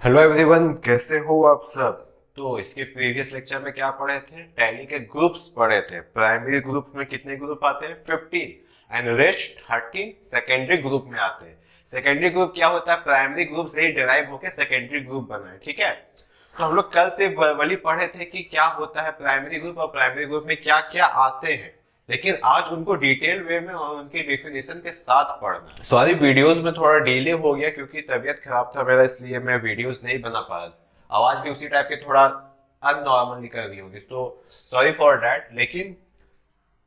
Hello everyone, कैसे हो आप सब। तो इसके प्रीवियस लेक्चर में क्या पढ़े थे? टैली के ग्रुप्स पढ़े थे। प्राइमरी ग्रुप में कितने ग्रुप आते हैं? 15 एंड रेस्ट 13 सेकेंडरी ग्रुप में आते हैं। सेकेंडरी ग्रुप क्या होता है? प्राइमरी ग्रुप से ही डिराइव होकर सेकेंडरी ग्रुप बना है। ठीक है, तो हम लोग कल से वर्बली पढ़े थे कि क्या होता है प्राइमरी ग्रुप और प्राइमरी ग्रुप में क्या क्या आते हैं, लेकिन आज उनको डिटेल वे में और उनकी डेफिनेशन के साथ पढ़ना है। सॉरी, वीडियोस में थोड़ा डिले हो गया क्योंकि तबीयत खराब था मेरा, इसलिए मैं वीडियोस नहीं बना पा रहा। आवाज भी उसी टाइप के थोड़ा अननॉर्मल निकल रही होगी, तो सॉरी फॉर दैट। लेकिन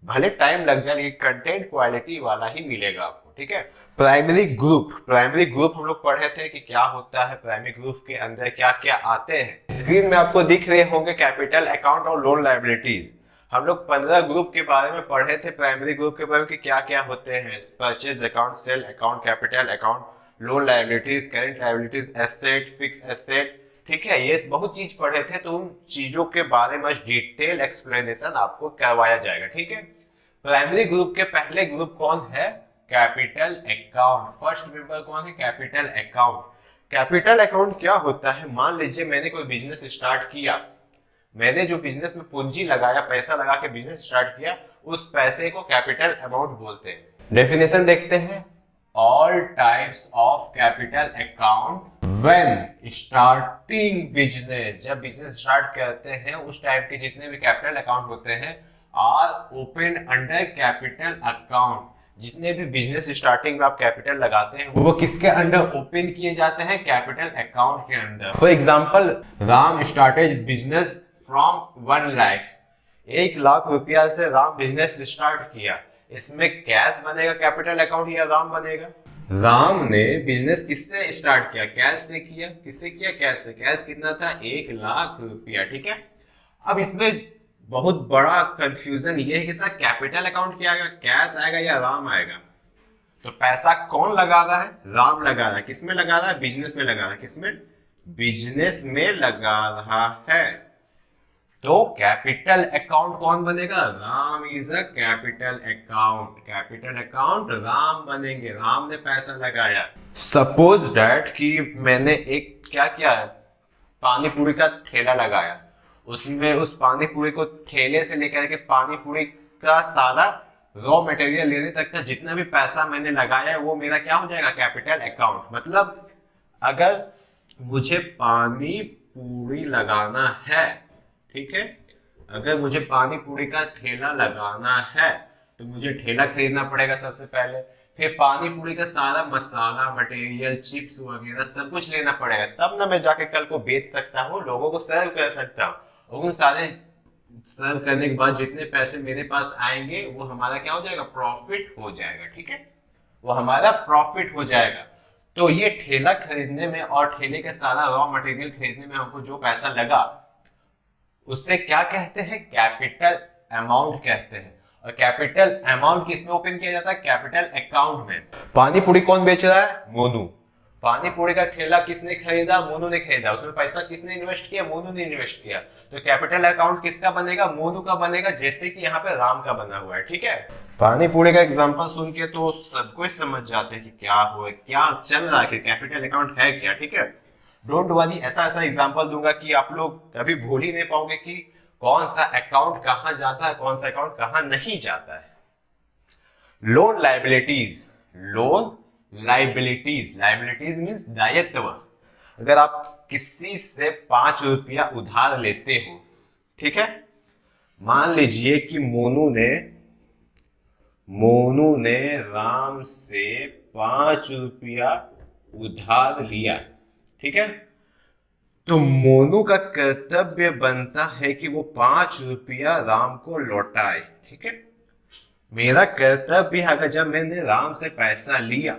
भले टाइम लग जाए लेकिन कंटेंट क्वालिटी वाला ही मिलेगा आपको। ठीक है, प्राइमरी ग्रुप हम लोग पढ़े थे कि क्या होता है, प्राइमरी ग्रुप के अंदर क्या क्या आते हैं। स्क्रीन में आपको दिख रहे होंगे कैपिटल अकाउंट और लोन लायबिलिटीज। हम लोग 15 ग्रुप के बारे में पढ़े थे, प्राइमरी ग्रुप के बारे में कि क्या क्या होते हैं। Purchase account, sale account, capital account, loan liabilities, current liabilities, asset, fix asset. ठीक है, ये बहुत चीज पढ़े थे, तो उन चीजों के बारे में डिटेल एक्सप्लेनेशन आपको करवाया जाएगा। ठीक है, प्राइमरी ग्रुप के पहले ग्रुप कौन है? Capital account. फर्स्ट मेंबर कौन है? Capital account. कैपिटल अकाउंट क्या होता है? मान लीजिए मैंने कोई बिजनेस स्टार्ट किया, मैंने जो बिजनेस में पूंजी लगाया, पैसा लगा के बिजनेस स्टार्ट किया, उस पैसे को कैपिटल अमाउंट बोलते हैं। डेफिनेशन देखते हैं। All types of capital account when starting business, जब बिजनेस स्टार्ट करते हैं उस टाइप के जितने भी कैपिटल अकाउंट होते हैं are open under capital account. जितने भी बिजनेस स्टार्टिंग में आप कैपिटल लगाते हैं वो किसके अंडर ओपन किए जाते हैं? कैपिटल अकाउंट के अंदर। For example, Ram started business from 1 lakh. 1 lakh रुपया से राम बिजनेस स्टार्ट किया। इसमें कैश बनेगा कैपिटल अकाउंट या राम बनेगा? राम ने बिजनेस किससे स्टार्ट किया? कैश से किया। किससे किया? कैश से। कैश कितना था? 1 लाख रुपया। ठीक है, अब इसमें बहुत बड़ा कंफ्यूजन ये है कि सर कैपिटल अकाउंट क्या आएगा, कैश आएगा या राम आएगा? तो पैसा कौन लगा रहा है? राम लगा रहा है। किसमें लगा रहा है? बिजनेस में लगा रहा है। किसमें? बिजनेस में लगा रहा है। तो कैपिटल अकाउंट कौन बनेगा? Ram is a capital account. Capital account Ram बनेंगे, राम ने पैसा लगाया। सपोज दैट कि मैंने एक क्या किया, पानी पूरी का ठेला लगाया, उसमें उस पानी पूरी को ठेले से लेकर के पानी पूरी का सारा रॉ मटेरियल लेने तक का जितना भी पैसा मैंने लगाया है वो मेरा क्या हो जाएगा? Capital account. मतलब अगर मुझे पानी पूरी लगाना है, ठीक है, अगर मुझे पानी पूरी का ठेला लगाना है तो मुझे ठेला खरीदना पड़ेगा सबसे पहले, फिर पानी पूरी का सारा मसाला, मटेरियल, चिप्स वगैरह सब कुछ लेना पड़ेगा, तब ना मैं जाके कल को बेच सकता हूँ, लोगों को सर्व कर सकता हूँ। और उन सारे सर्व करने के बाद जितने पैसे मेरे पास आएंगे वो हमारा क्या हो जाएगा? प्रॉफिट हो जाएगा। ठीक है, वो हमारा प्रॉफिट हो जाएगा। तो ये ठेला खरीदने में और ठेले के सारा रॉ मटेरियल खरीदने में हमको जो पैसा लगा उससे क्या कहते हैं? कैपिटल अमाउंट कहते हैं। और कैपिटल अमाउंट किसमें ओपन किया जाता है? कैपिटल अकाउंट में। पानी पूरी कौन बेच रहा है? मोनू। पानी पूरी का ठेला किसने खरीदा? मोनू ने खरीदा। उसमें पैसा किसने इन्वेस्ट किया? मोनू ने इन्वेस्ट किया। तो कैपिटल अकाउंट किसका बनेगा? मोनू का बनेगा, जैसे कि यहाँ पे राम का बना हुआ है। ठीक है, पानी पूरी का एग्जांपल सुन के तो सब कुछ समझ जाते हैं कि क्या हो, क्या चल रहा है, कैपिटल अकाउंट है क्या। ठीक है, डोंट वरी, ऐसा ऐसा एग्जांपल दूंगा कि आप लोग कभी भूल ही नहीं पाओगे कि कौन सा अकाउंट कहां जाता है, कौन सा अकाउंट कहां नहीं जाता है। Loan liabilities. Loan liabilities, liabilities means दायित्व। अगर आप किसी से 5 रुपया उधार लेते हो, ठीक है, मान लीजिए कि मोनू ने राम से 5 रुपया उधार लिया। ठीक है, तो मोनू का कर्तव्य बनता है कि वो 5 रुपया राम को लौटाए। ठीक है, मेरा कर्तव्य, अगर जब मैंने राम से पैसा लिया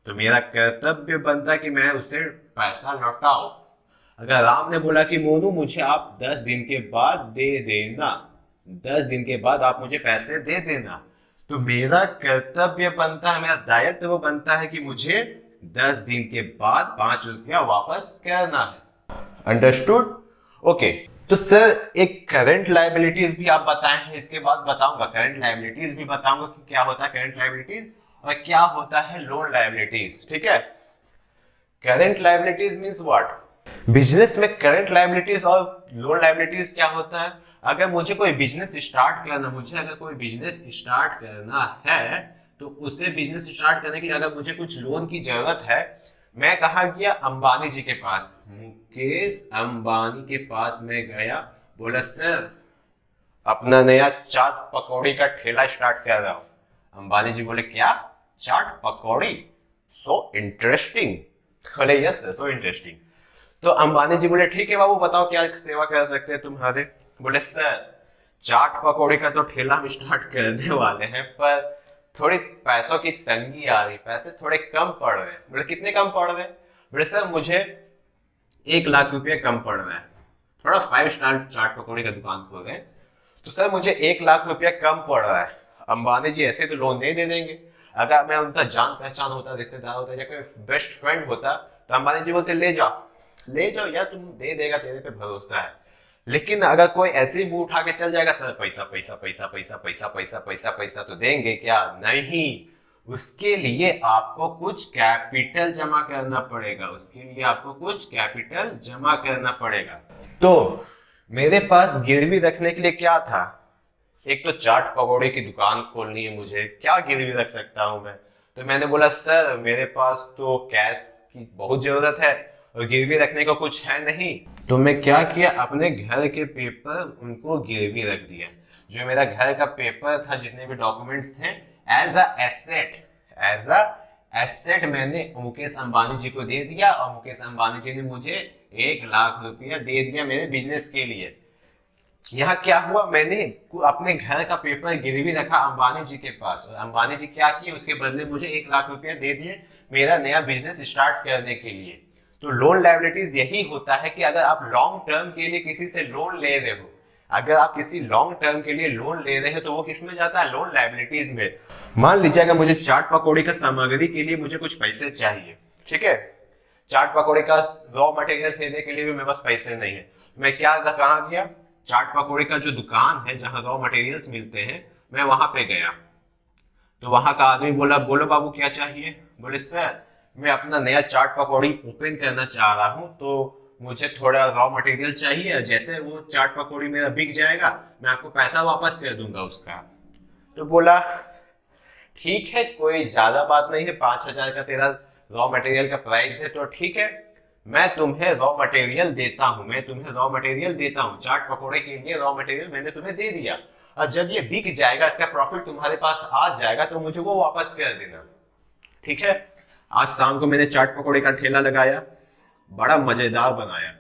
तो मेरा कर्तव्य बनता कि मैं उसे पैसा लौटाऊं। अगर राम ने बोला कि मोनू मुझे आप 10 दिन के बाद दे देना, 10 दिन के बाद आप मुझे पैसे दे देना, तो मेरा कर्तव्य बनता है, मेरा दायित्व बनता है कि मुझे 10 दिन के बाद 5 रुपया वापस करना है। अंडरस्टूड? ओके, तो सर एक करंट लायबिलिटीज भी आप बताए हैं, इसके बाद बताऊंगा करंट लायबिलिटीज भी बताऊंगा कि क्या होता है करंट लायबिलिटीज और क्या होता है लोन लायबिलिटीज। ठीक है, current liabilities means what? Business में करंट लायबिलिटीज और लोन लायबिलिटीज क्या होता है? अगर मुझे कोई बिजनेस स्टार्ट करना, है तो उसे बिजनेस स्टार्ट करने के लिए अगर मुझे कुछ लोन की जरूरत है, मैं कहा गया? अंबानी जी के पास, मुकेश अंबानी के पास मैं गया, बोला सर अपना नया चाट पकौड़ी का ठेला स्टार्ट कर रहा हूं। अंबानी जी बोले क्या? चाट पकौड़ी? So interesting. बोले यस सर, सो इंटरेस्टिंग। तो अंबानी जी बोले ठीक है बाबू, बताओ क्या सेवा कर सकते हैं तुम्हारे। बोले सर चाट पकौड़ी का तो ठेला हम स्टार्ट करने वाले हैं, पर थोड़ी पैसों की तंगी आ रही, पैसे थोड़े कम पड़ रहे हैं। बोले कितने कम पड़ रहे हैं? बोले सर मुझे 1 लाख रुपये कम पड़ रहा है, थोड़ा 5 स्टार चाट पकौड़ी का दुकान खोल रहे हैं, तो सर मुझे 1 लाख रुपया कम पड़ रहा है। अंबानी जी ऐसे तो लोन नहीं दे देंगे। अगर मैं उनका जान पहचान होता, रिश्तेदार होता या कोई बेस्ट फ्रेंड होता, तो अंबानी जी बोलते ले जाओ यार, तुम दे देगा, तेरे पे भरोसा है। लेकिन अगर कोई ऐसे ही मुंह उठा के चल जाएगा, सर पैसा पैसा पैसा पैसा पैसा पैसा पैसा पैसा, तो देंगे क्या? नहीं, उसके लिए आपको कुछ कैपिटल जमा करना पड़ेगा। तो मेरे पास गिरवी रखने के लिए क्या था? एक तो चाट पकौड़े की दुकान खोलनी है मुझे, क्या गिरवी रख सकता हूं मैं? तो मैंने बोला सर मेरे पास तो कैश की बहुत जरूरत है और गिरवी रखने को कुछ है नहीं। तो मैं क्या किया, अपने घर के पेपर उनको गिरवी रख दिया। जो मेरा घर का पेपर था, जितने भी डॉक्यूमेंट्स थे, एज अ एसेट मैंने मुकेश अंबानी जी को दे दिया, और मुकेश अंबानी जी ने मुझे 1 लाख रुपया दे दिया मेरे बिजनेस के लिए। यहाँ क्या हुआ, मैंने अपने घर का पेपर गिरवी रखा अंबानी जी के पास, और अंबानी जी क्या किए, उसके बदले मुझे 1 लाख रुपया दे दिए मेरा नया बिजनेस स्टार्ट करने के लिए। तो लोन लायबिलिटीज यही होता है कि अगर आप लॉन्ग टर्म के लिए किसी से लोन ले रहे हो, तो वो किस में जाता है? लोन लायबिलिटीज में। मान लीजिए अगर मुझे चाट पकौड़ी का सामग्री के लिए मुझे कुछ पैसे चाहिए, ठीक है, चाट पकौड़ी का रॉ मटेरियल खरीदने के लिए भी मेरे पास पैसे नहीं है, मैं कहाँ गया? चाट पकौड़ी का जो दुकान है जहां रॉ मटेरियल्स मिलते हैं, मैं वहां पे गया। तो वहां का आदमी बोला, बोलो बाबू क्या चाहिए? बोले सर मैं अपना नया चाट पकौड़ी ओपन करना चाह रहा हूं, तो मुझे थोड़ा रॉ मटेरियल चाहिए, जैसे वो चाट पकौड़ी मेरा बिक जाएगा मैं आपको पैसा वापस कर दूंगा उसका। तो बोला ठीक है, कोई ज्यादा बात नहीं है, 5,000 का तेरा रॉ मटेरियल का प्राइस है, तो ठीक है, मैं तुम्हें रॉ मटेरियल देता हूं, चाट पकौड़े के लिए रॉ मटेरियल मैंने तुम्हें दे दिया, और जब ये बिक जाएगा, इसका प्रॉफिट तुम्हारे पास आ जाएगा, तो मुझे वो वापस कर देना। ठीक है, आज शाम को मैंने चाट पकौड़े का ठेला लगाया, बड़ा मजेदार बनाया,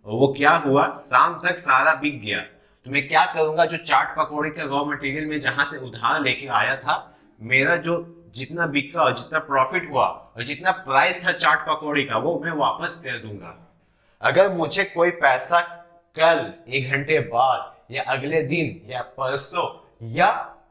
और वो क्या हुआ, शाम तक सारा बिक गया। तो मैं क्या करूंगा, जो चाट पकौड़े के रॉ मटेरियल में जहां से उधार लेके आया था, मेरा जो जितना बिका और जितना प्रॉफिट हुआ और जितना प्राइस था चाट पकौड़ी का, वो मैं वापस कर दूंगा। अगर मुझे कोई पैसा कल, 1 घंटे बाद, या अगले दिन, या परसों, या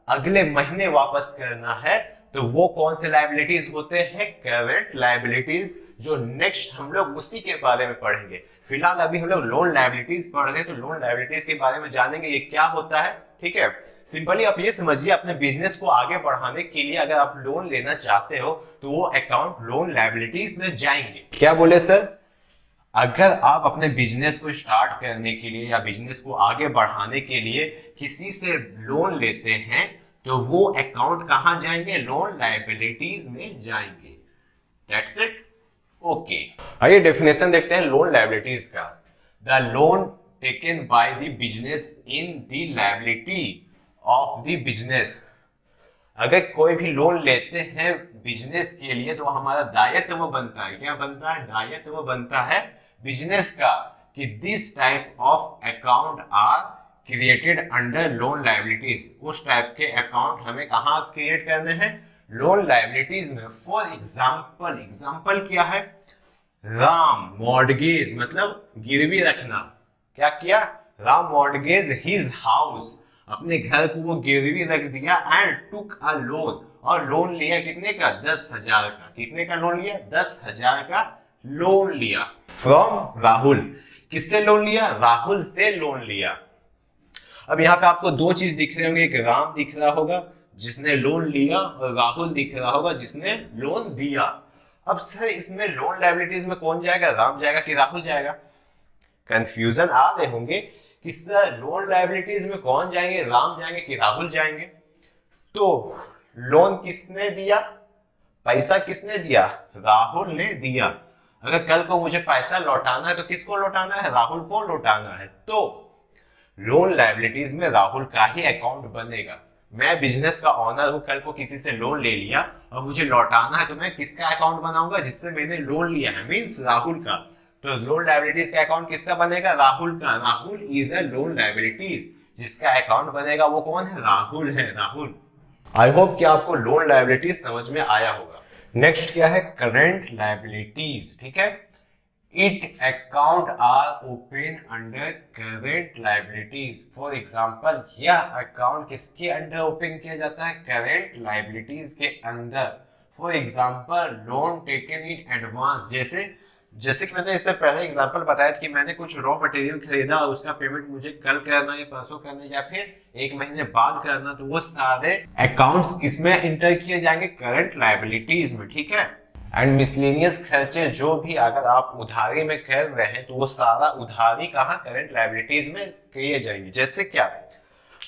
अगले महीने वापस करना है, तो वो कौन से लायबिलिटीज होते हैं? करंट लायबिलिटीज, जो नेक्स्ट हम लोग उसी के बारे में पढ़ेंगे। फिलहाल अभी हम लोग लोन लायबिलिटीज पढ़ रहे हैं, तो लोन लायबिलिटीज के बारे में जानेंगे ये क्या होता है। ठीक है, सिंपली आप ये समझिए, अपने बिजनेस को आगे बढ़ाने के लिए अगर आप लोन लेना चाहते हो, तो वो अकाउंट लोन लायबिलिटीज में जाएंगे। क्या बोले सर? अगर आप अपने बिजनेस को स्टार्ट करने के लिए या बिजनेस को आगे बढ़ाने के लिए किसी से लोन लेते हैं, तो वो अकाउंट कहां जाएंगे? लोन लायबिलिटीज में जाएंगे। That's it. ओके, आइए डेफिनेशन देखते हैं लोन लायबिलिटीज का। The loan taken by the business in the liability of the business. अगर कोई भी लोन लेते हैं बिजनेस के लिए, तो हमारा दायित्व बनता है, क्या बनता है? दायित्व बनता है बिजनेस का, कि this type of account are created under loan liabilities. उस टाइप के अकाउंट हमें कहां क्रिएट करने हैं? लोन लायबिलिटीज में। फॉर एग्जाम्पल क्या है? राम मॉर्गेज, मतलब गिरवी रखना। क्या किया? राम मॉर्गेज हिज हाउस, अपने घर को वो गिरवी रख दिया, एंड टुक अ लोन, और लोन लिया कितने का? 10,000 का। कितने का लोन लिया? 10,000 का लोन लिया फ्रॉम राहुल। किससे लोन लिया? राहुल से लोन लिया। अब यहाँ पे आपको दो चीज दिख रहे होंगे, एक राम दिख रहा होगा जिसने लोन लिया, और राहुल दिख रहा होगा जिसने लोन दिया। अब सर इसमें लोन लायबिलिटीज में कौन जाएगा? राम जाएगा कि राहुल जाएगा? कंफ्यूजन आ रहे होंगे कि सर लोन लायबिलिटीज में कौन जाएंगे, राम जाएंगे कि राहुल जाएंगे। तो लोन किसने दिया, पैसा किसने दिया, राहुल ने दिया। अगर कल को मुझे पैसा लौटाना है तो किसको लौटाना है, राहुल को लौटाना है। तो लोन लायबिलिटीज में राहुल का ही अकाउंट बनेगा। मैं बिजनेस का ऑनर हूं, कल को किसी से लोन ले लिया और मुझे लौटाना है तो मैं किसका अकाउंट बनाऊंगा, जिससे मैंने लोन लिया है, मींस राहुल का। तो लोन लायबिलिटीज का अकाउंट किसका बनेगा, राहुल का। Rahul is a loan liabilities, जिसका अकाउंट बनेगा वो कौन है, राहुल है, राहुल। आई होप कि आपको लोन लायबिलिटीज समझ में आया होगा। नेक्स्ट क्या है, करेंट लायबिलिटीज। ठीक है, it account are open under current liabilities. For example, यह अकाउंट किसके अंडर ओपन किया जाता है, करेंट लायबिलिटीज के अंदर। For example, loan taken in advance. जैसे कि मैंने इससे पहले एग्जांपल बताया था कि मैंने कुछ रॉ मटेरियल खरीदा और उसका पेमेंट मुझे कल करना या परसों करना या फिर एक महीने बाद करना, तो वो सारे अकाउंट्स किसमें इंटर किए जाएंगे, करंट लायबिलिटीज में। ठीक है, एंड मिसलेनियस खर्चे जो भी अगर आप उधारी में कर रहे हैं तो वो सारा उधारी कहाँ, करंट लायबिलिटीज में किए जाएंगे। जैसे क्या,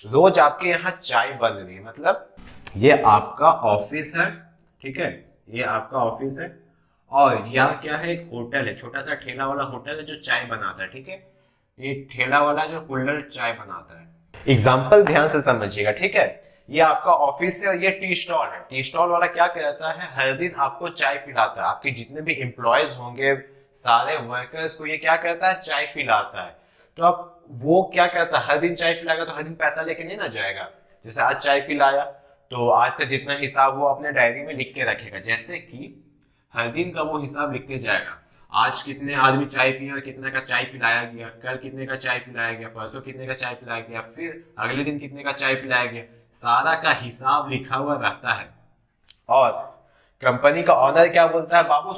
रोज आपके यहाँ चाय बन रही है, मतलब ये आपका ऑफिस है, ठीक है, ये आपका ऑफिस है और यहाँ क्या है, एक होटल है, छोटा सा ठेला वाला होटल है जो चाय बनाता है। ठीक है, ये ठेला वाला जो कुल्हड़ चाय बनाता है। एग्जाम्पल ध्यान से समझिएगा। ठीक है, ये आपका ऑफिस है और ये टी स्टॉल है। टी स्टॉल वाला क्या करता है, हर दिन आपको चाय पिलाता है। आपके जितने भी एम्प्लॉयज होंगे, सारे वर्कर्स को ये क्या करता है, चाय पिलाता है। तो अब वो क्या करता है, हर दिन चाय पिलाएगा तो हर दिन पैसा लेके नहीं ना जाएगा। जैसे आज चाय पिलाया तो आज का जितना हिसाब वो अपने डायरी में लिख के रखेगा। जैसे कि हर दिन का वो हिसाब लिखते जाएगा, आज कितने आदमी चाय पिए और कितने का चाय पिलाया गया, कल कितने का चाय पिलाया गया, परसों कितने का चाय पिलाया गया, फिर अगले दिन कितने का चाय पिलाया गया। सारा का हिसाब लिखा हुआ रहता है। और कंपनी का ऑनर क्या बोलता है, बाबू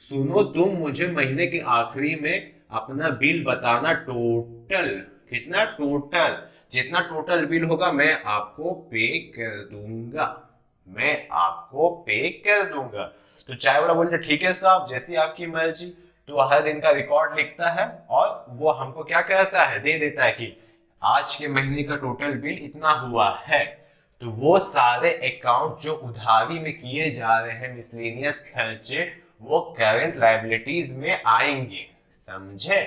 सुनो, तुम मुझे महीने के आखिरी में अपना बिल बताना, टोटल कितना, टोटल जितना टोटल बिल होगा मैं आपको पे कर दूंगा। तो चाय वाला बोलते ठीक है साहब, जैसी आपकी मर्जी। तो हर दिन का रिकॉर्ड लिखता है और वो हमको क्या कहता है, दे देता है कि आज के महीने का टोटल बिल इतना हुआ है। तो वो सारे अकाउंट जो उधारी में किए जा रहे हैं, मिसलेनियस खर्चे, वो करंट लायबिलिटीज में आएंगे। समझे,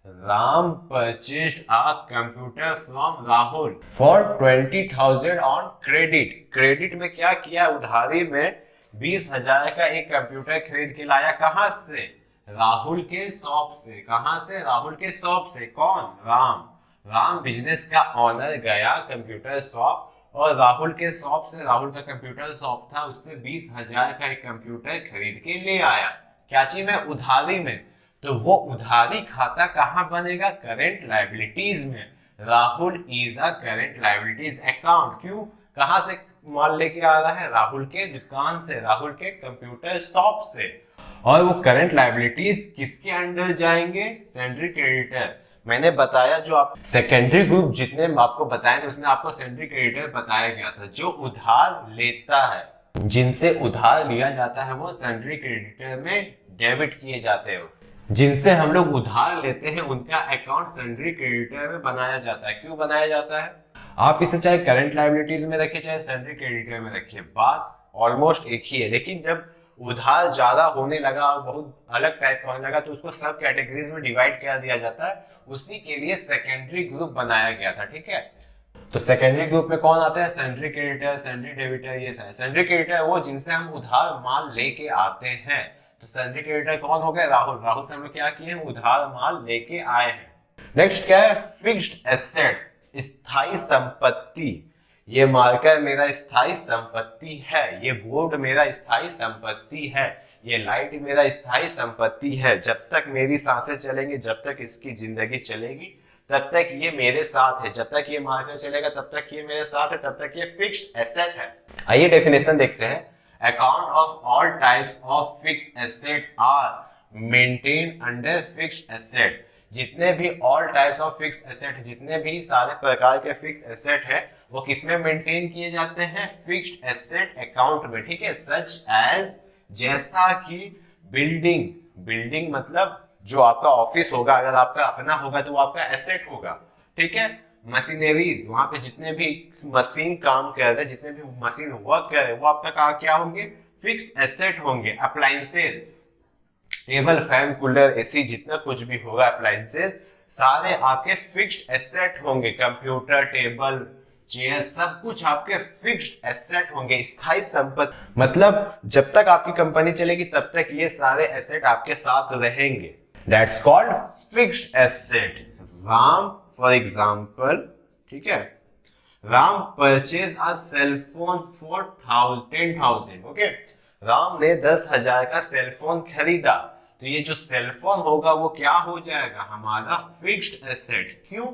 Ram purchased a computer from Rahul for 20,000 on credit. Credit में क्या किया, उधारी में 20,000 का एक कंप्यूटर खरीद के लाया। कहां से, राहुल के शॉप से। कहां से, राहुल के शॉप से। कौन, राम बिजनेस का ऑनर गया कंप्यूटर शॉप और राहुल के शॉप से, राहुल का कंप्यूटर शॉप था, उससे 20,000 का एक कंप्यूटर खरीद के ले आया। क्या चीज में, उधारी में। तो वो उधारी खाता कहां बनेगा, करंट लायबिलिटीज में। Rahul is a current liabilities account. क्यों, कहां से माल लेके आ रहा है, राहुल के दुकान से, राहुल के कंप्यूटर शॉप से। और वो करंट लायबिलिटीज किसके अंडर जाएंगे, सेंड्री क्रेडिटर। मैंने बताया जो आप सेकेंडरी ग्रुप जितने आपको बताए थे उसमें आपको सेंड्री क्रेडिटर बताया गया था, जो उधार लेता है, जिनसे उधार लिया जाता है वो सेंड्री क्रेडिटर में डेबिट किए जाते हैं। जिनसे हम लोग उधार लेते हैं उनका अकाउंट सेंड्री क्रेडिटर में बनाया जाता है। क्यों बनाया जाता है, आप इसे चाहे करंट लायबिलिटीज में रखिए चाहे सेंड्री क्रेडिटर में रखिए, बात ऑलमोस्ट एक ही है। लेकिन जब उधार ज्यादा होने लगा और बहुत अलग टाइप का होने लगा तो उसको सब कैटेगरीज में डिवाइड कर दिया जाता है। उसी के लिए सेकेंडरी ग्रुप बनाया गया था। ठीक है, तो सेकेंडरी ग्रुप में कौन आता है, सेंड्री क्रेडिटर, सेंड्री डेबिटर। ये सेंड्री क्रेडिटर वो जिनसे हम उधार माल लेके आते हैं। तो सेंड्री क्रेडिटर कौन हो गए, राहुल से हम लोग क्या किए हैं, उधार माल लेके आए हैं। नेक्स्ट क्या है, फिक्स्ड एसेट, स्थायी संपत्ति। ये मार्कर मेरा स्थायी संपत्ति है, ये बोर्ड मेरा स्थायी संपत्ति है, ये लाइट मेरा स्थायी संपत्ति है। जब तक मेरी सांसें चलेंगी, जब तक इसकी जिंदगी चलेगी, तब तक ये मेरे साथ है। जब तक ये मार्कर चलेगा तब तक ये मेरे साथ है, तब तक ये फिक्स्ड एसेट है। आइए डेफिनेशन देखते हैं। Account of all types of fixed asset are maintain under fixed asset. जितने भी all types of fixed asset, जितने भी सारे प्रकार के फिक्स्ड एसेट है वो किसमें मेंटेन किए जाते हैं, फिक्स्ड एसेट अकाउंट में। ठीक है, सच एज, जैसा कि बिल्डिंग मतलब जो आपका ऑफिस होगा, अगर आपका अपना होगा तो वो आपका एसेट होगा, ठीक है। मशीनरीज, वहां पे जितने भी मशीन काम कर रहे हैं, जितने भी मशीन वर्क कर रहे हैं, वो आपका क्या होंगे, फिक्स्ड एसेट होंगे। Appliances, table fan cooler AC, जितना कुछ भी होगा अप्लायंसेस, सारे आपके फिक्स्ड एसेट होंगे। कंप्यूटर, टेबल, चेयर, सब कुछ आपके फिक्स्ड एसेट होंगे, स्थायी संपत्ति। मतलब जब तक आपकी कंपनी चलेगी तब तक ये सारे एसेट आपके साथ रहेंगे। That's called fixed asset. Ram for example, ठीक है, Ram purchase a cell phone for 10,000, okay. Ram ने 10,000 का सेल फोन खरीदा, तो ये जो सेल फोन होगा वो क्या हो जाएगा, हमारा फिक्स्ड एसेट। क्यों,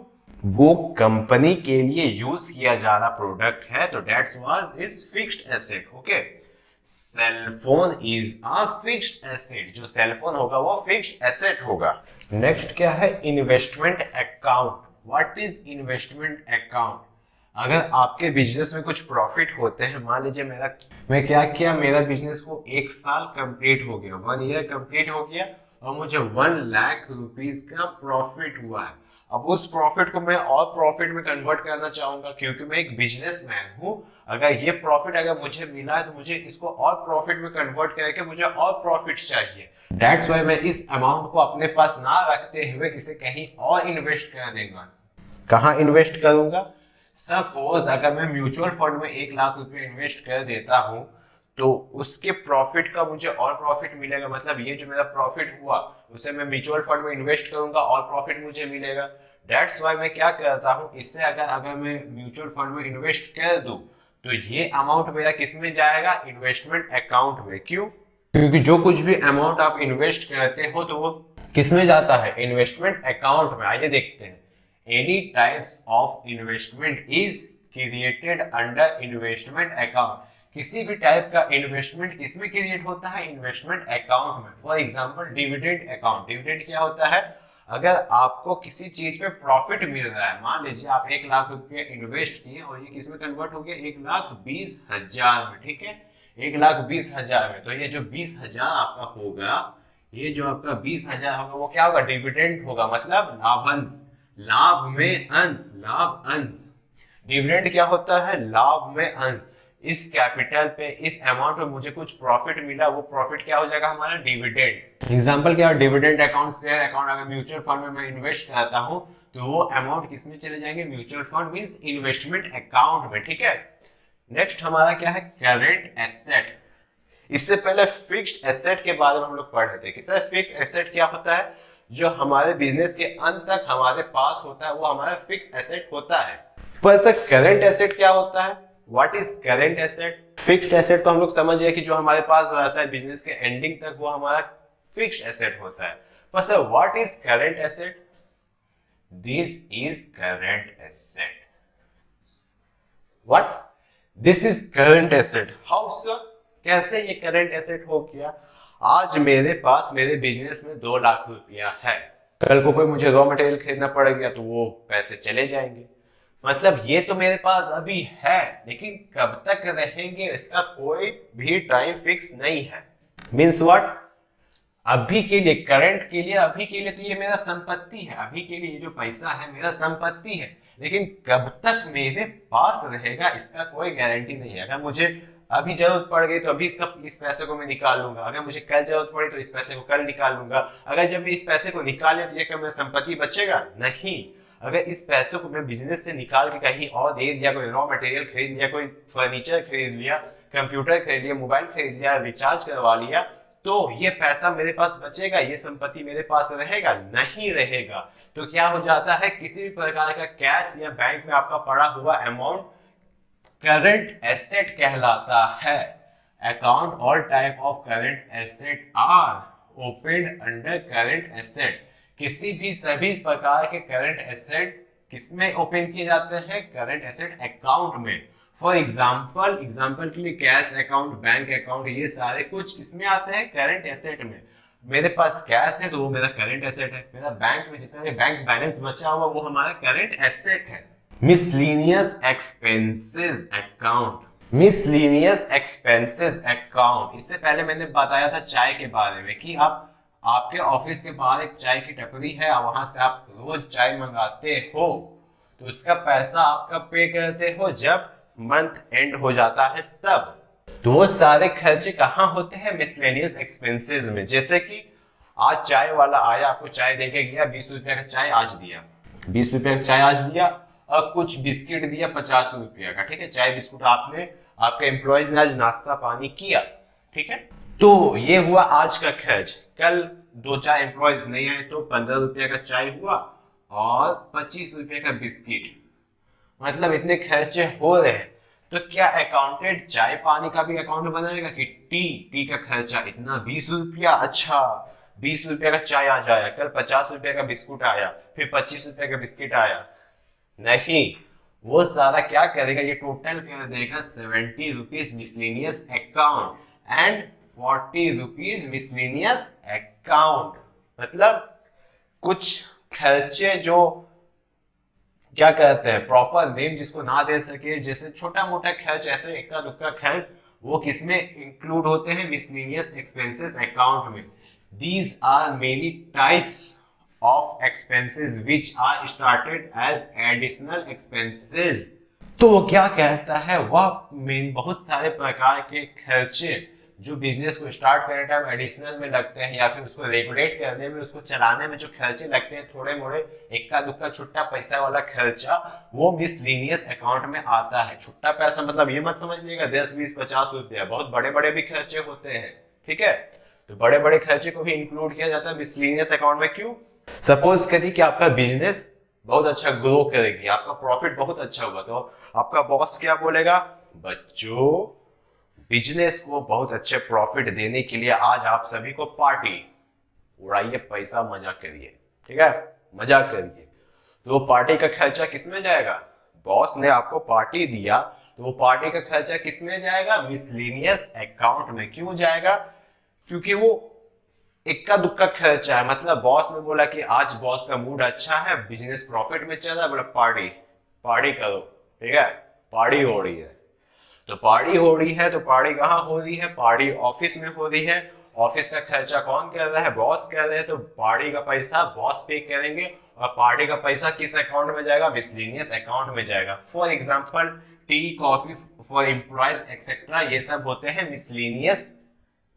वो कंपनी के लिए यूज किया जा रहा प्रोडक्ट है, तो that's was is fixed asset, okay. Cell phone is a fixed asset, जो सेल फोन होगा वो फिक्स्ड एसेट होगा। नेक्स्ट क्या है, investment account. What is investment account? अगर आपके बिजनेस में कुछ प्रॉफिट होते हैं, मान लीजिए मैं क्या किया, मेरा बिजनेस को 1 साल कंप्लीट हो गया, 1 ईयर कंप्लीट हो गया, और मुझे 1 लाख रुपीस का प्रॉफिट हुआ है। अब उस प्रॉफिट को मैं और प्रॉफिट में कन्वर्ट करना चाहूंगा, क्योंकि मैं एक बिजनेसमैन हूं। अगर ये प्रॉफिट अगर मुझे मिला है तो मुझे इसको और प्रॉफिट में कन्वर्ट करके मुझे और प्रॉफिट चाहिए। दैट्स वाई मैं इस अमाउंट को अपने पास ना रखते हुए इसे कहीं और इन्वेस्ट कर देगा। कहाँ इन्वेस्ट करूंगा? सपोज अगर मैं म्यूचुअल फंड में 1 लाख रुपए इन्वेस्ट कर देता हूं, तो उसके प्रॉफिट का मुझे और प्रॉफिट मिलेगा। मतलब ये जो मेरा प्रॉफिट हुआ उसे मैं म्यूचुअल फंड में इन्वेस्ट करूंगा और प्रॉफिट मुझे मिलेगा। दैट्स वाई मैं क्या करता हूं, इससे अगर मैं म्यूचुअल फंड में इन्वेस्ट कर दूं तो ये अमाउंट मेरा किस में जाएगा, इन्वेस्टमेंट अकाउंट में। क्यों? क्योंकि जो कुछ भी अमाउंट आप इन्वेस्ट करते हो तो वो किस में जाता है, इन्वेस्टमेंट अकाउंट में। आइए देखते हैं। Any types of investment is created under investment account. किसी भी टाइप का इन्वेस्टमेंट किसमें क्रिएट होता है, इन्वेस्टमेंट अकाउंट में। For example dividend account. Dividend क्या होता है, अगर आपको किसी चीज पे प्रॉफिट मिल रहा है, मान लीजिए आप 1 लाख रुपए इन्वेस्ट किए और ये किसमें कन्वर्ट हो गया, 1,20,000 में, ठीक है, 1,20,000 में। तो ये जो 20,000 आपका होगा, ये जो आपका 20,000 होगा वो क्या होगा, डिविडेंड होगा, मतलब लाभांश, लाभ में अंश, लाभ अंश। डिविडेंड क्या होता है, लाभ में अंश। इस कैपिटल पे, इस अमाउंट पे मुझे कुछ प्रॉफिट मिला, वो प्रॉफिट क्या हो जाएगा, हमारा डिविडेंड। एग्जांपल क्या है, डिविडेंड अकाउंट, शेयर अकाउंट। अगर म्यूचुअल फंड में मैं इन्वेस्ट करता हूं तो वो अमाउंट किसमें चले जाएंगे, mutual fund means investment account में, ठीक है। नेक्स्ट हमारा क्या है, करंट एसेट। इससे पहले फिक्स्ड एसेट के बारे में हम लोग पढ़ रहे थे कि सर फिक्स्ड एसेट क्या होता है, जो हमारे बिजनेस के अंत तक हमारे पास होता है वो हमारा फिक्स्ड एसेट होता है। पर सर करंट एसेट क्या होता है, what is current asset? Fixed asset तो हम लोग समझ गए कि जो हमारे पास रहता है बिजनेस के एंडिंग तक वो हमारा फिक्स्ड एसेट होता है। पर sir what is current asset? This is current asset. What? This is current asset. How sir, कैसे ये करंट एसेट हो गया? आज मेरे पास मेरे बिजनेस में 2 लाख रुपया है, कल को कोई मुझे रॉ मटेरियल खरीदना पड़ गया तो वो पैसे चले जाएंगे। मतलब ये तो मेरे पास अभी है, लेकिन कब तक रहेंगे इसका कोई भी टाइम फिक्स नहीं है। Means what? अभी के लिए, करंट के लिए, अभी के लिए तो ये मेरा संपत्ति है, अभी के लिए ये जो पैसा है मेरा संपत्ति है, लेकिन कब तक मेरे पास रहेगा इसका कोई गारंटी नहीं है। अगर मुझे अभी जरूरत पड़ गई तो अभी इस पैसे को मैं निकाल लूंगा, अगर मुझे कल जरूरत पड़ी तो इस पैसे को कल निकाल लूंगा। अगर जब मैं इस पैसे को निकाल लिया तो ये क्या मेरा संपत्ति बचेगा? नहीं। अगर इस पैसे को मैं बिजनेस से निकाल के कहीं और दे दिया, कोई रॉ मटेरियल खरीद लिया, कोई फर्नीचर खरीद लिया, कंप्यूटर खरीद लिया, मोबाइल खरीद लिया, रिचार्ज करवा लिया, तो ये पैसा मेरे पास बचेगा, ये संपत्ति मेरे पास रहेगा? नहीं रहेगा। तो क्या हो जाता है, किसी भी प्रकार का कैश या बैंक में आपका पड़ा हुआ अमाउंट करंट एसेट कहलाता है। Account all type of current asset are opened under current asset. किसी भी सभी प्रकार के करंट एसेट किसमें ओपन किए जाते हैं, करंट एसेट अकाउंट में। फॉर एग्जांपल के लिए कैश अकाउंट, बैंक अकाउंट, ये सारे कुछ किसमें आते हैं, करंट एसेट में। मेरे पास कैश है तो वो मेरा करंट एसेट है, मेरा बैंक में जितना भी बैंक बैलेंस बचा हुआ वो हमारा करंट एसेट है। Miscellaneous expenses account. Miscellaneous expenses account, इससे पहले मैंने बताया था चाय के बारे में कि आप आपके ऑफिस के बाहर एक चाय की टपरी है, वहां से आप रोज चाय मंगाते हो, तो उसका पैसा आप कब पे करते हो? जब मंथ एंड हो जाता है तब। तो वो सारे खर्चे कहाँ होते हैं? मिसलेनियस एक्सपेंसेस में। जैसे कि आज चाय वाला आया, आपको चाय देके गया, 20 रुपया का चाय आज दिया, 20 रुपया का चाय आज दिया, और कुछ बिस्किट दिया 50 रुपया का, ठीक है, चाय बिस्कुट आपने, आपके एम्प्लॉयज ने आज नाश्ता पानी किया, ठीक है। तो ये हुआ आज का खर्च। कल 2-4 एम्प्लॉयज नहीं आए तो 15 रुपया का चाय हुआ और 25 रुपये का बिस्किट, मतलब इतने खर्चे हो रहे हैं। तो क्या अकाउंटेंट चाय पानी का भी अकाउंट बनाएगा कि टी का खर्चा इतना 20 रुपया, अच्छा 20 रुपया का चाय आज आया, कल 50 रुपया का बिस्कुट आया, फिर 25 रुपया का बिस्किट आया? नहीं, वो सारा क्या करेगा, ये टोटल कर देगा 70 rupees miscellaneous account and 40 rupees miscellaneous account. मतलब कुछ खर्चे जो क्या कहते हैं, प्रॉपर नेम जिसको ना दे सके, जैसे छोटा मोटा खर्च, ऐसे इक्का दुक्का खर्च, वो किसमें इंक्लूड होते हैं? मिसलेनियस एक्सपेंसेस अकाउंट में। These are many types of expenses which are started as additional expenses। तो वो क्या कहता है, वह मेन बहुत सारे प्रकार के खर्चे जो बिजनेस को स्टार्ट करने टाइम एडिशनल में लगते हैं, या फिर उसको रेगुलेट करने में, उसको चलाने में जो खर्चे लगते हैं, थोड़े मोड़े इक्का दुक्का छुट्टा पैसा वाला खर्चा, वो मिसलेनियस अकाउंट में आता है। छुट्टा पैसा मतलब ये मत समझ लीजिएगा 10, 20, 50 रुपया, बहुत बड़े बड़े भी खर्चे होते हैं, ठीक है। तो बड़े बड़े खर्चे को भी इंक्लूड किया जाता है मिसलेनियस अकाउंट में। क्यों? सपोज करिए कि आपका बिजनेस बहुत अच्छा ग्रो करेगी, आपका प्रॉफिट बहुत अच्छा होगा, तो आपका बॉस क्या बोलेगा, बच्चों बिजनेस को बहुत अच्छे प्रॉफिट देने के लिए आज आप सभी को पार्टी, उड़ाइए पैसा, मजा करिए, ठीक है, मजा करिए। तो वो पार्टी का खर्चा किसमें जाएगा? बॉस ने आपको पार्टी दिया, तो वो पार्टी का खर्चा किसमें जाएगा? मिसलेनियस अकाउंट में। क्यों जाएगा? क्योंकि वो इक्का दुक्का खर्चा है। मतलब बॉस ने बोला कि आज बॉस का मूड अच्छा है, बिजनेस प्रॉफिट में चल रहा है, बोला पार्टी, पार्टी करो, ठीक है, पार्टी हो रही है। तो पार्टी हो रही है, तो पार्टी कहाँ हो रही है? पार्टी ऑफिस में हो रही है। ऑफिस का खर्चा कौन कर रहा है? बॉस कर रहे हैं। तो पार्टी का पैसा बॉस पे करेंगे, और पार्टी का पैसा किस अकाउंट में जाएगा? मिसलेनियस अकाउंट में जाएगा। For example T, coffee for employees etcetera, ये सब होते हैं miscellaneous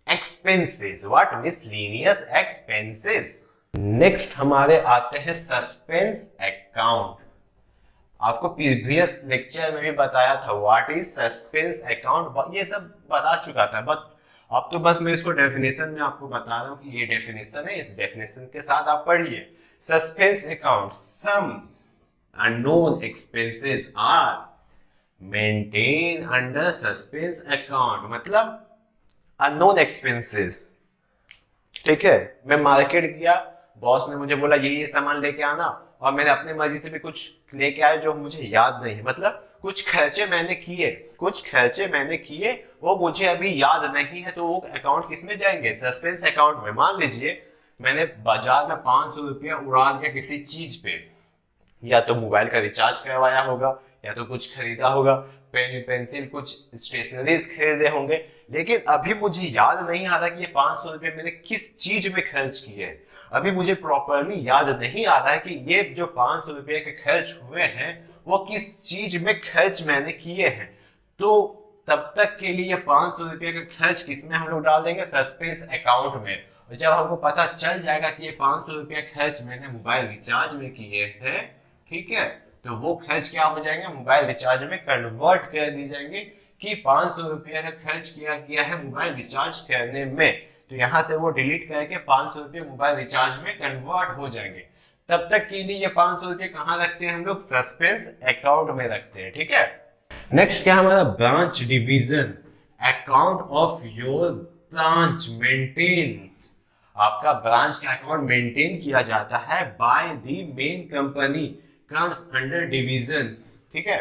expenses. What? Miscellaneous expenses. Next हमारे आते हैं सस्पेंस अकाउंट। आपको प्रीवियस लेक्चर में भी बताया था व्हाट इज सस्पेंस अकाउंट, ये सब बता चुका था, बट अब तो बस मैं इसको डेफिनेशन में आपको बता रहा हूं कि ये डेफिनेशन है, इस डेफिनेशन के साथ आप पढ़िए। Suspense account, some unknown expenses are maintain under suspense account. मतलब अननोन एक्सपेंसेस, ठीक है, मैं मार्केट गया, बॉस ने मुझे बोला ये सामान लेके आना, और मैंने अपनी मर्जी से भी कुछ लेके आया जो मुझे याद नहीं, मतलब कुछ खर्चे मैंने किए, वो मुझे अभी याद नहीं है, तो वो अकाउंट किस में जाएंगे? सस्पेंस अकाउंट में। मान लीजिए मैंने बाजार में 500 रुपया उड़ा दिया किसी चीज पे, या तो मोबाइल का रिचार्ज करवाया होगा, या तो कुछ खरीदा होगा, पेन पेंसिल कुछ स्टेशनरीज खरीदे होंगे, लेकिन अभी मुझे याद नहीं आ रहा कि ये 500 रुपये मैंने किस चीज में खर्च किए हैं। अभी मुझे प्रॉपरली याद नहीं आ रहा है कि ये जो 500 रुपये के खर्च हुए हैं वो किस चीज में खर्च मैंने किए हैं। तो तब तक के लिए 500 रुपये का खर्च किसमें हम लोग डाल देंगे? सस्पेंस अकाउंट में। और जब हमको पता चल जाएगा कि ये 500 रुपये खर्च मैंने मोबाइल रिचार्ज में किए हैं, ठीक है, तो वो खर्च क्या हो जाएंगे? मोबाइल रिचार्ज में कन्वर्ट कर दी जाएंगे कि 500 रुपया का खर्च किया गया है मोबाइल रिचार्ज करने में, तो यहाँ से वो डिलीट करके 500 रुपये मोबाइल रिचार्ज में कन्वर्ट हो जाएंगे। तब तक के लिए ये 500 रुपये कहाँ रखते हैं हम लोग? सस्पेंस अकाउंट में रखते हैं, ठीक है। नेक्स्ट क्या हमारा? Branch division account of your branch maintain. आपका ब्रांच का अकाउंट मेंटेन किया जाता है by the main company, comes under division, ठीक है।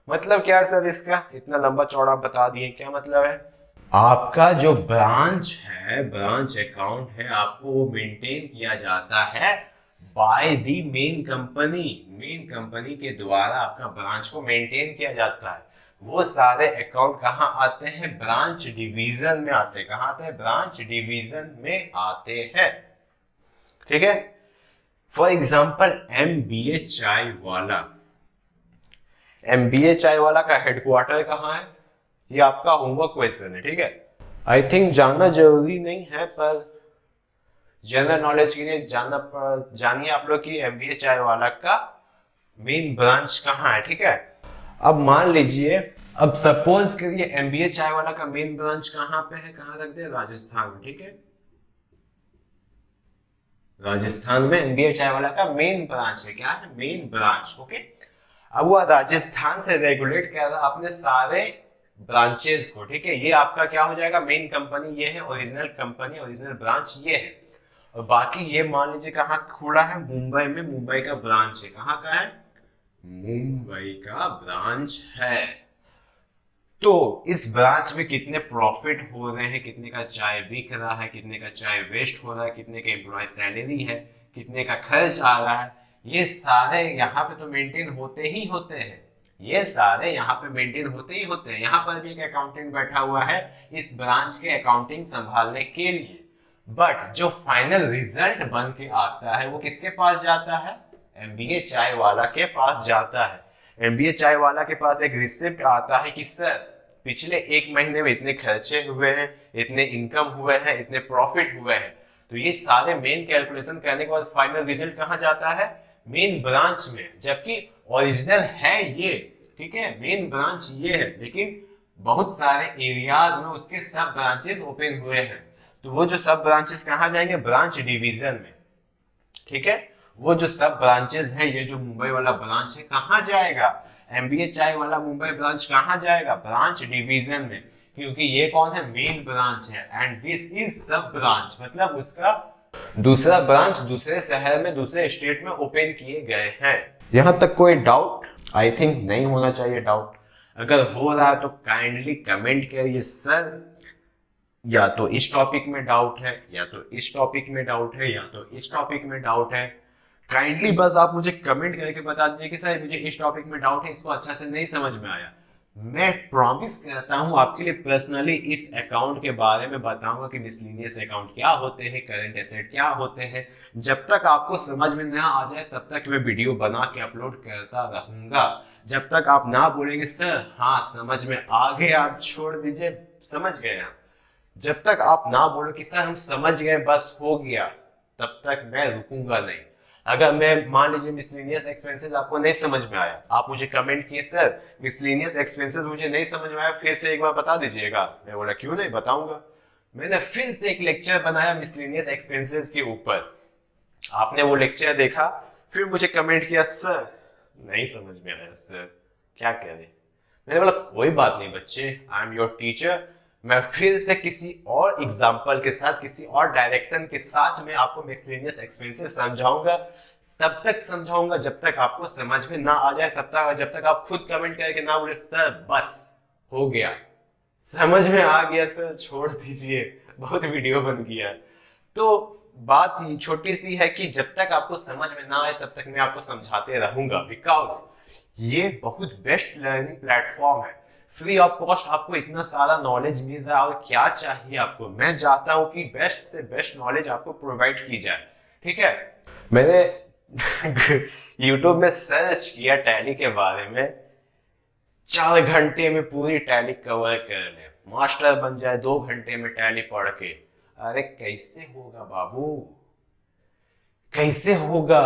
मतलब क्या सर इसका इतना लंबा चौड़ा बता दिए, क्या मतलब है? आपका जो ब्रांच है, ब्रांच अकाउंट है, आपको वो मेंटेन किया जाता है by the main company, main company के द्वारा आपका ब्रांच को मेंटेन किया जाता है। वो सारे अकाउंट कहाँ आते हैं? ब्रांच डिवीजन में आते हैं। कहाँ आते हैं? ब्रांच डिवीजन में आते हैं। ठीक है। फॉर एग्जाम्पल MBA चाय वाला, MBA चाय वाला का हेडक्वार्टर कहाँ है, ये आपका होमवर्क क्वेश्चन है, ठीक है। आई थिंक जानना जरूरी नहीं है, पर जनरल नॉलेज के लिए जानिए आप लोग कि MBA चाय वाला का मेन ब्रांच कहाँ है, ठीक है। अब मान लीजिए, अब सपोज करिए MBA चाय वाला का मेन ब्रांच कहाँ पे है, कहाँ रख दे, राजस्थान में, ठीक है। राजस्थान में MBA चाय वाला का मेन ब्रांच है, क्या है, मेन ब्रांच, ओके। अब वो राजस्थान से रेगुलेट कर रहा अपने सारे ब्रांचेस को, ठीक है। ये आपका क्या हो जाएगा, मेन कंपनी ये है, ओरिजिनल कंपनी, ओरिजिनल ब्रांच ये है। और बाकी ये मान लीजिए कहाँ खुला है, मुंबई में, मुंबई का ब्रांच है, कहाँ का है, मुंबई का ब्रांच है। तो इस ब्रांच में कितने प्रॉफिट हो रहे हैं, कितने का चाय बिक रहा है, कितने का चाय वेस्ट हो रहा है, कितने का एम्प्लॉय सैलरी है, कितने का खर्च आ रहा है, ये सारे यहाँ पे तो मेंटेन होते ही होते हैं, ये सारे यहाँ पे मेंटेन होते ही होते हैं। यहाँ पर भी एक अकाउंटेंट बैठा हुआ है इस ब्रांच के अकाउंटिंग संभालने के लिए। बट जो फाइनल रिजल्ट बन के आता है वो किसके पास जाता है, MBA चाय वाला के पास जाता है। MBA चाय वाला के पास एक रिसिप्ट आता है कि सर पिछले एक महीने में इतने खर्चे हुए हैं, इतने इनकम हुए हैं, इतने प्रॉफिट हुए हैं। तो ये सारे मेन कैलकुलेशन करने के बाद फाइनल रिजल्ट कहाँ जाता है, मेन ब्रांच में। जबकि ओरिजिनल है ये, ठीक है, मेन ब्रांच ये है, लेकिन बहुत सारे एरियाज में उसके सब ब्रांचेस ओपन हुए हैं। तो वो जो सब ब्रांचेस कहाँ जाएंगे, ब्रांच डिवीजन में, ठीक है। वो जो सब ब्रांचेस है, ये जो मुंबई वाला ब्रांच है कहाँ जाएगा, MBA चाय वाला मुंबई ब्रांच कहाँ जाएगा, ब्रांच डिवीजन में, क्योंकि ये कौन है, मेन ब्रांच है। एंड दिस इज सब ब्रांच, मतलब उसका दूसरा ब्रांच दूसरे शहर में, दूसरे स्टेट में ओपन किए गए हैं। यहां तक कोई डाउट, आई थिंक नहीं होना चाहिए डाउट। अगर हो रहा है तो काइंडली कमेंट करिए सर, या तो इस टॉपिक में डाउट है, या तो इस टॉपिक में डाउट है, या तो इस टॉपिक में डाउट है। काइंडली बस आप मुझे कमेंट करके बता दीजिए कि सर मुझे इस टॉपिक में डाउट है, इसको अच्छा से नहीं समझ में आया। मैं प्रॉमिस करता हूं आपके लिए पर्सनली इस अकाउंट के बारे में बताऊंगा कि मिसलेनियस अकाउंट क्या होते हैं, करंट एसेट क्या होते हैं। जब तक आपको समझ में ना आ जाए तब तक मैं वीडियो बना के अपलोड करता रहूंगा। जब तक आप ना बोलेंगे सर हाँ समझ में आ गए, आप छोड़ दीजिए, समझ गए आप। जब तक आप ना बोलो कि सर हम समझ गए बस हो गया, तब तक मैं रुकूंगा नहीं। अगर मैं मान लीजिए मिसलेनियस एक्सपेंसेस आपको नहीं समझ में आया, आप मुझे कमेंट किए सर मिसलेनियस एक्सपेंसेस मुझे नहीं समझ में आया, फिर से एक बार बता दीजिएगा। मैं बोला क्यों नहीं बताऊंगा। मैंने फिर से एक लेक्चर बनाया मिसलेनियस एक्सपेंसेस के ऊपर, आपने वो लेक्चर देखा, फिर मुझे कमेंट किया सर नहीं समझ में आया सर क्या कह रहे। मैंने बोला कोई बात नहीं बच्चे, आई एम योर टीचर, मैं फिर से किसी और एग्जाम्पल के साथ, किसी और डायरेक्शन के साथ मैं आपको मिसलेनियस एक्सपेंसेस समझाऊंगा। तब तक समझाऊंगा जब तक आपको समझ में ना आ जाए, तब तक जब तक आप खुद कमेंट करके ना बोले सर बस हो गया, समझ में आ गया सर छोड़ दीजिए, बहुत वीडियो बन गया। तो बात छोटी सी है कि जब तक आपको समझ में ना आए तब तक मैं आपको समझाते रहूंगा, बिकॉज ये बहुत बेस्ट लर्निंग प्लेटफॉर्म है। फ्री ऑफ कॉस्ट आपको इतना सारा नॉलेज मिल रहा है, और क्या चाहिए आपको। मैं चाहता हूं कि बेस्ट से बेस्ट नॉलेज आपको प्रोवाइड की जाए, ठीक है। मैंने YouTube में सर्च किया टैली के बारे में, 4 घंटे में पूरी टैली कवर कर ले, मास्टर बन जाए 2 घंटे में टैली पढ़ के। अरे कैसे होगा बाबू, कैसे होगा।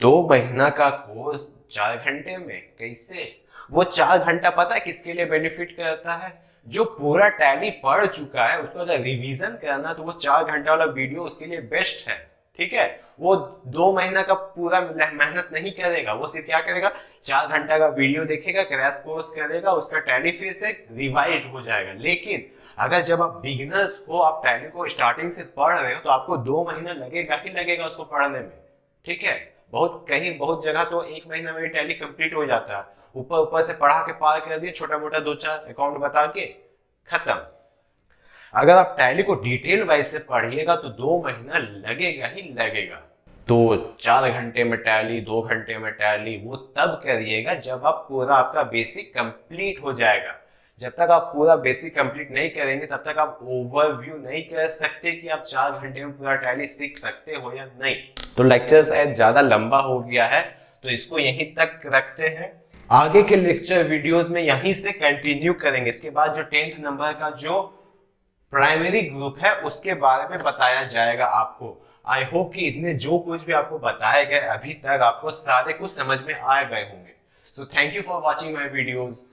2 महीना का कोर्स 4 घंटे में कैसे। वो 4 घंटा पता है किसके लिए बेनिफिट करता है, जो पूरा टैली पढ़ चुका है उसको अगर रिवीजन करना तो वो 4 घंटा वाला वीडियो उसके लिए बेस्ट है, ठीक है। वो 2 महीना का पूरा मेहनत नहीं करेगा, वो सिर्फ क्या करेगा 4 घंटा का वीडियो देखेगा, क्रैश कोर्स करेगा, उसका टैली फिर से रिवाइज हो जाएगा। लेकिन अगर जब आप बिगिनर्स हो, आप टैली को स्टार्टिंग से पढ़ रहे हो, तो आपको 2 महीना लगेगा ही लगेगा उसको पढ़ने में, ठीक है। बहुत जगह तो 1 महीना में टैली कंप्लीट हो जाता है, ऊपर से पढ़ा के पार कर दिए, छोटा मोटा 2-4 अकाउंट बता के खत्म। अगर आप टैली को डिटेल वाइज से पढ़िएगा तो 2 महीना लगेगा ही लगेगा। तो 4 घंटे में टैली, 2 घंटे में टैली, वो तब करिएगा जब आप पूरा आपका बेसिक कंप्लीट हो जाएगा, जब तक आप पूरा बेसिक कंप्लीट नहीं करेंगे तब तक आप ओवरव्यू नहीं कर सकते कि आप 4 घंटे में पूरा टैली सीख सकते हो या नहीं। तो लेक्चर शायद ज्यादा लंबा हो गया है, तो इसको यहीं तक रखते हैं। आगे के लेक्चर वीडियोस में यहीं से कंटिन्यू करेंगे। इसके बाद जो 10th नंबर का जो प्राइमरी ग्रुप है उसके बारे में बताया जाएगा आपको। आई होप कि इतने जो कुछ भी आपको बताए गए अभी तक आपको सारे कुछ समझ में आ गए होंगे। So thank you for watching my videos.